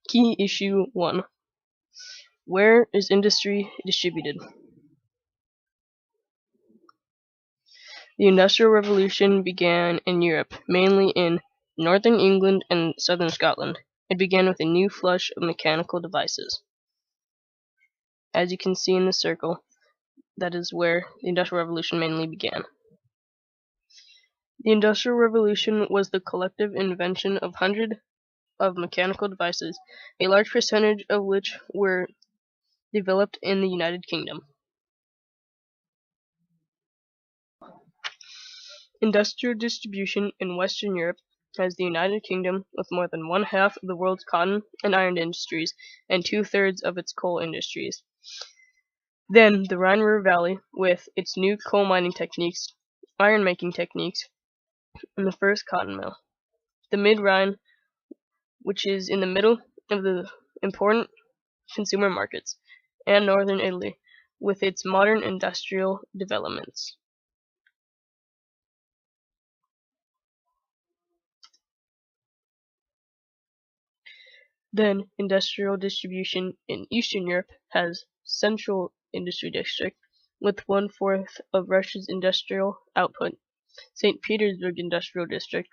Key Issue 1. Where is industry distributed? The Industrial Revolution began in Europe, mainly in northern England and southern Scotland. It began with a new flush of mechanical devices. As you can see in the circle, that is where the Industrial Revolution mainly began. The Industrial Revolution was the collective invention of hundreds of mechanical devices, a large percentage of which were developed in the United Kingdom. Industrial distribution in Western Europe has the United Kingdom with more than one-half of the world's cotton and iron industries and two-thirds of its coal industries. Then the Rhine River Valley with its new coal mining techniques, iron making techniques, and the first cotton mill. The Mid-Rhine, which is in the middle of the important consumer markets, and northern Italy with its modern industrial developments. Then industrial distribution in Eastern Europe has Central Industry District with one-fourth of Russia's industrial output, St. Petersburg Industrial District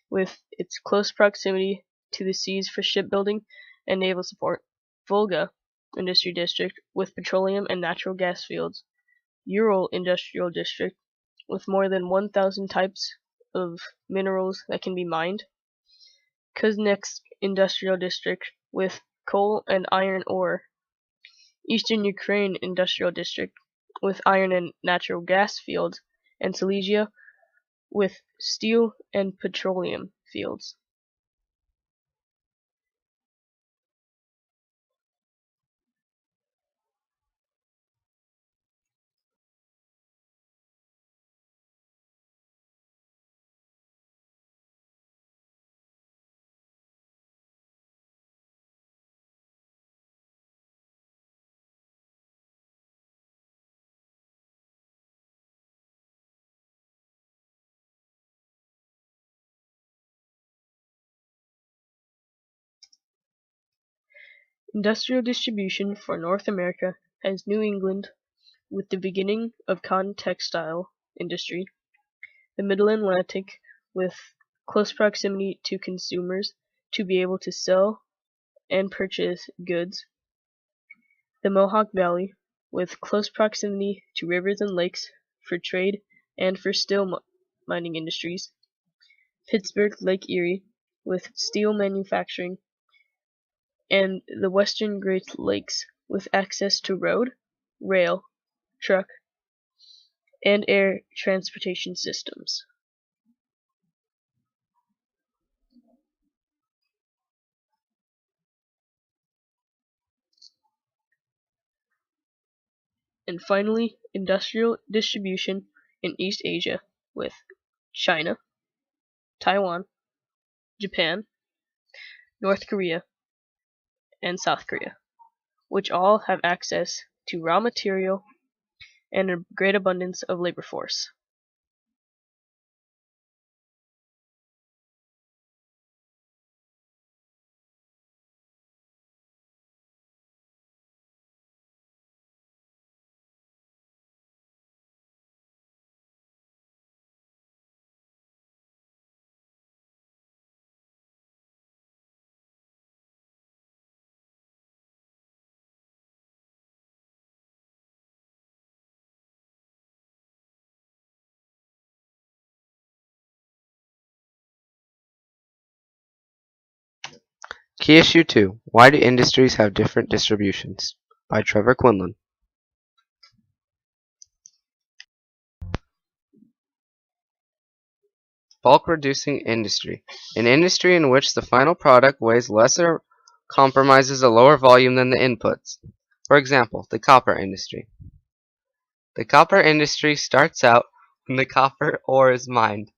with its close proximity to the seas for shipbuilding and naval support, Volga Industry District with petroleum and natural gas fields, Ural Industrial District with more than 1,000 types of minerals that can be mined, Kuznetsk Industrial District with coal and iron ore, Eastern Ukraine Industrial District with iron and natural gas fields, and Silesia with steel and petroleum fields. Industrial distribution for North America has New England with the beginning of cotton textile industry, the Middle Atlantic with close proximity to consumers to be able to sell and purchase goods, the Mohawk Valley with close proximity to rivers and lakes for trade and for steel mining industries, Pittsburgh Lake Erie with steel manufacturing, and the Western Great Lakes with access to road, rail, truck, and air transportation systems. And finally, industrial distribution in East Asia with China, Taiwan, Japan, North Korea, and South Korea, which all have access to raw material and a great abundance of labor force. Key Issue 2. Why do industries have different distributions? By Trevor Quinlan. Bulk reducing industry. An industry in which the final product weighs less or compromises a lower volume than the inputs. For example, the copper industry. The copper industry starts out when the copper ore is mined.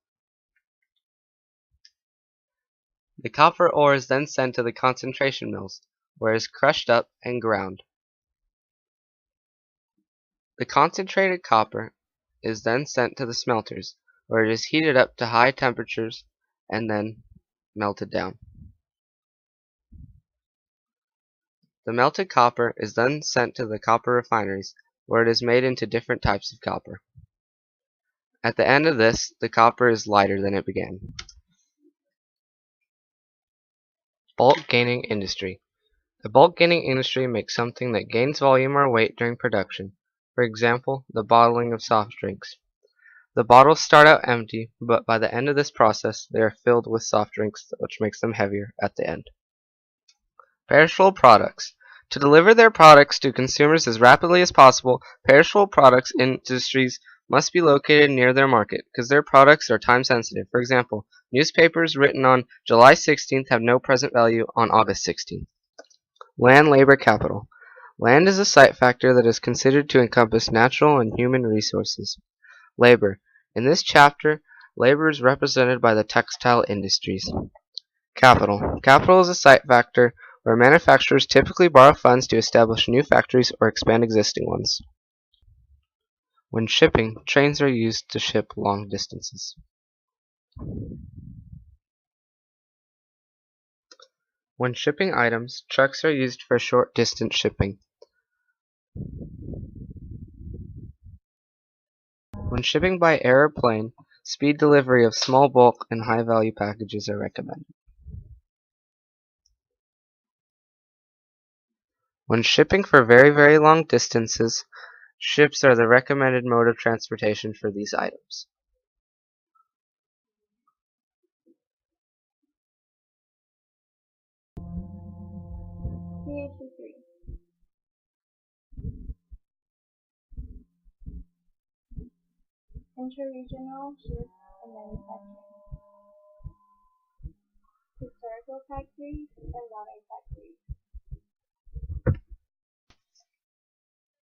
The copper ore is then sent to the concentration mills, where it is crushed up and ground. The concentrated copper is then sent to the smelters, where it is heated up to high temperatures and then melted down. The melted copper is then sent to the copper refineries, where it is made into different types of copper. At the end of this, the copper is lighter than it began. Bulk gaining industry. The bulk gaining industry makes something that gains volume or weight during production. For example, the bottling of soft drinks. The bottles start out empty, but by the end of this process, they are filled with soft drinks, which makes them heavier at the end. Perishable products. To deliver their products to consumers as rapidly as possible, perishable products industries must be located near their market, because their products are time sensitive. For example, newspapers written on July 16th have no present value on August 16th. Land, labor, capital. Land is a site factor that is considered to encompass natural and human resources. Labor. In this chapter, labor is represented by the textile industries. Capital. Capital is a site factor where manufacturers typically borrow funds to establish new factories or expand existing ones. When shipping, trains are used to ship long distances. When shipping items, trucks are used for short distance shipping. When shipping by air or plane, speed delivery of small bulk and high value packages are recommended. When shipping for very long distances, ships are the recommended mode of transportation for these items. APHG 3. Interregional ship and manufacturing. Historical factories and modern factories.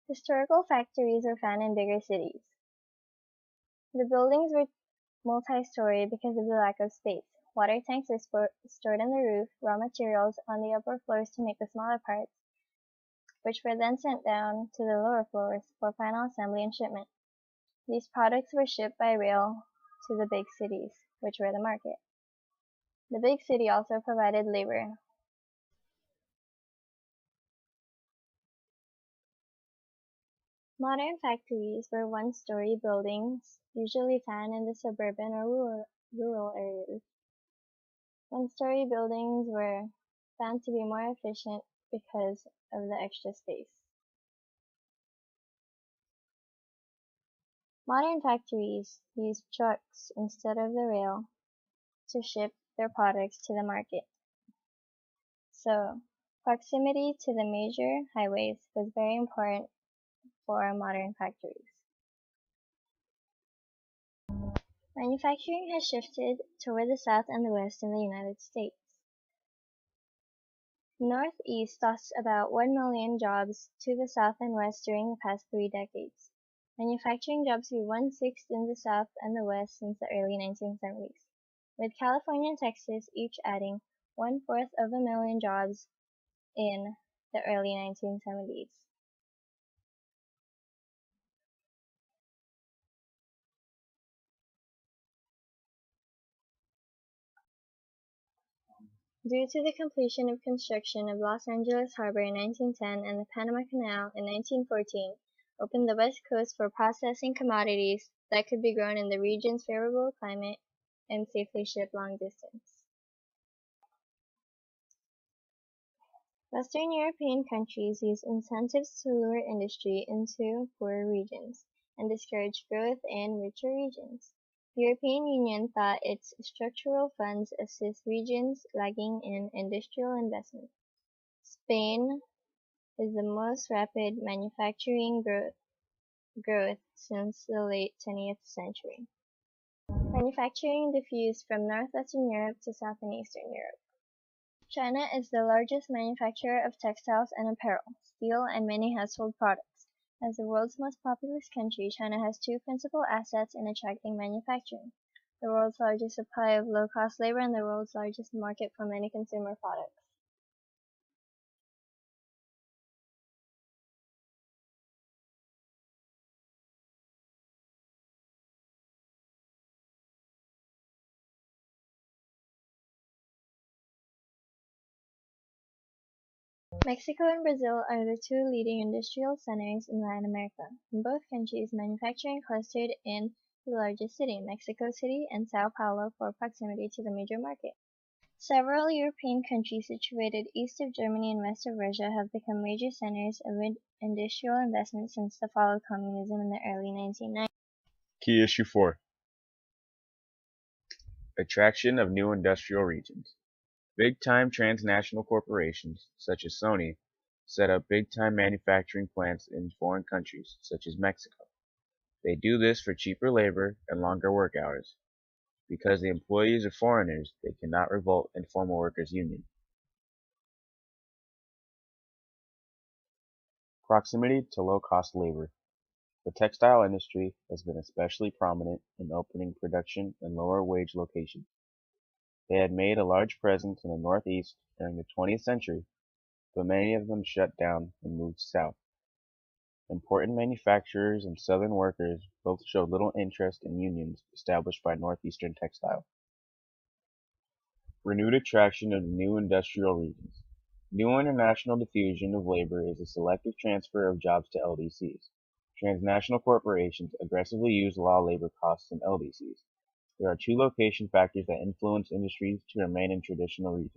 Historical factories were found in bigger cities. The buildings were multi-story because of the lack of space. Water tanks were stored in the roof, raw materials on the upper floors to make the smaller parts, which were then sent down to the lower floors for final assembly and shipment. These products were shipped by rail to the big cities, which were the market. The big city also provided labor. Modern factories were one-story buildings, usually found in the suburban or rural areas. One-story buildings were found to be more efficient because of the extra space. Modern factories use trucks instead of the rail to ship their products to the market. So, proximity to the major highways was very important for modern factories. Manufacturing has shifted toward the South and the West in the United States. Northeast lost about 1 million jobs to the South and West during the past 3 decades. Manufacturing jobs grew 1/6 in the South and the West since the early 1970s, with California and Texas each adding 1/4 of a million jobs in the early 1970s. Due to the completion of construction of Los Angeles Harbor in 1910 and the Panama Canal in 1914, opened the West Coast for processing commodities that could be grown in the region's favorable climate and safely shipped long distance. Western European countries used incentives to lure industry into poorer regions and discourage growth in richer regions. The European Union thought its structural funds assist regions lagging in industrial investment. Spain is the most rapid manufacturing growth since the late 20th century. Manufacturing diffused from northwestern Europe to south and eastern Europe. China is the largest manufacturer of textiles and apparel, steel, and many household products. As the world's most populous country, China has 2 principal assets in attracting manufacturing: the world's largest supply of low-cost labor and the world's largest market for many consumer products. Mexico and Brazil are the two leading industrial centers in Latin America. In both countries, manufacturing clustered in the largest city, Mexico City, and Sao Paulo for proximity to the major market. Several European countries situated east of Germany and west of Russia have become major centers of industrial investment since the fall of communism in the early 1990s. Key Issue 4. Attraction of new industrial regions. Big-time transnational corporations, such as Sony, set up big-time manufacturing plants in foreign countries, such as Mexico. They do this for cheaper labor and longer work hours. Because the employees are foreigners, they cannot revolt and form a workers' union. Proximity to low-cost labor. The textile industry has been especially prominent in opening production in lower-wage locations. They had made a large presence in the Northeast during the 20th century, but many of them shut down and moved south. Important manufacturers and Southern workers both showed little interest in unions established by Northeastern textile. Renewed attraction of new industrial regions. New international diffusion of labor is a selective transfer of jobs to LDCs. Transnational corporations aggressively use raw labor costs in LDCs. There are two location factors that influence industries to remain in traditional regions.